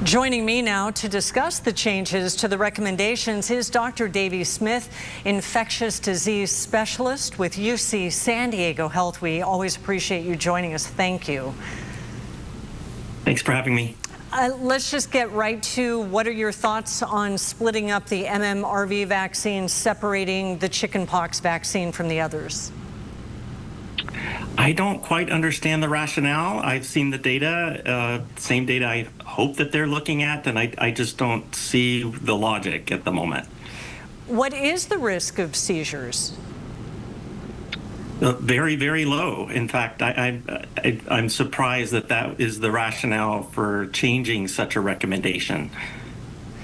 Joining me now to discuss the changes to the recommendations is Dr. Davy Smith, infectious disease specialist with UC San Diego Health. We always appreciate you joining us. Thank you. Thanks for having me. Let's just get right to what are your thoughts on splitting up the MMRV vaccine, separating the chickenpox vaccine from the others? I don't quite understand the rationale. I've seen the data, same data I hope that they're looking at, and I just don't see the logic at the moment. What is the risk of seizures? Very, very low. In fact, I'm surprised that that is the rationale for changing such a recommendation.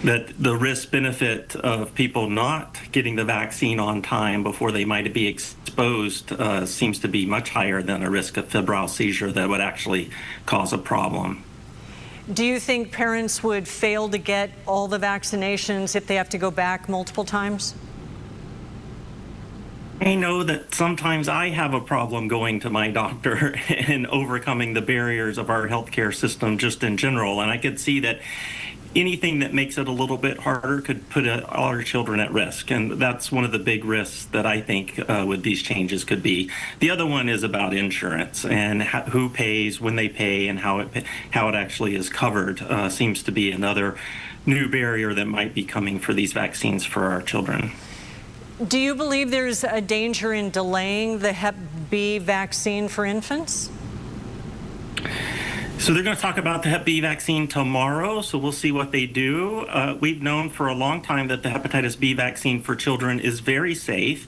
That the risk-benefit of people not getting the vaccine on time before they might be exposed seems to be much higher than a risk of febrile seizure that would actually cause a problem. Do you think parents would fail to get all the vaccinations if they have to go back multiple times? I know that sometimes I have a problem going to my doctor and overcoming the barriers of our healthcare system just in general, and I could see that anything that makes it a little bit harder could put all our children at risk, and that's one of the big risks that I think with these changes could be. The other one is about insurance and who pays, when they pay, and how it actually is covered seems to be another new barrier that might be coming for these vaccines for our children. Do you believe there's a danger in delaying the Hep B vaccine for infants? So they're going to talk about the Hep B vaccine tomorrow, so we'll see what they do. We've known for a long time that the hepatitis B vaccine for children is very safe,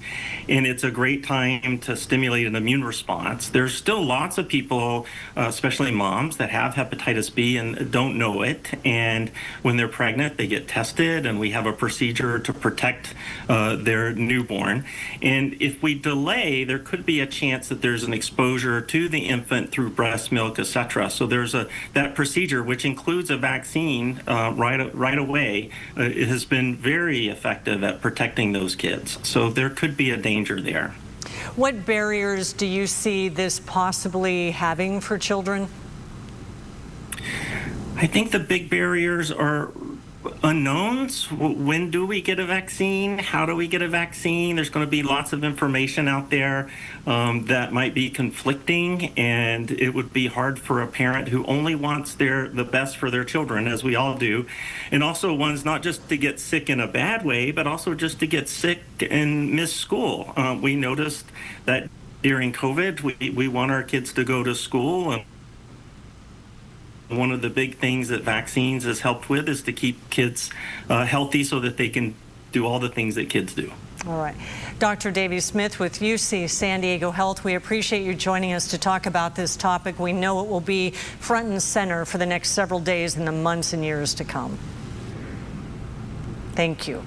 and it's a great time to stimulate an immune response. There's still lots of people, especially moms, that have hepatitis B and don't know it, and when they're pregnant, they get tested, and we have a procedure to protect their newborn. And if we delay, there could be a chance that there's an exposure to the infant through breast milk, etc. So there's that procedure, which includes a vaccine right away, it has been very effective at protecting those kids. So there could be a danger there. What barriers do you see this possibly having for children? I think the big barriers are unknowns. When do we get a vaccine? How do we get a vaccine? There's going to be lots of information out there that might be conflicting, and it would be hard for a parent who only wants the best for their children, as we all do, and also ones not just to get sick in a bad way, but also just to get sick and miss school. We noticed that during COVID, we want our kids to go to school, and one of the big things that vaccines has helped with is to keep kids healthy so that they can do all the things that kids do. All right. Dr. Davy Smith with UC San Diego Health, we appreciate you joining us to talk about this topic. We know it will be front and center for the next several days and the months and years to come. Thank you.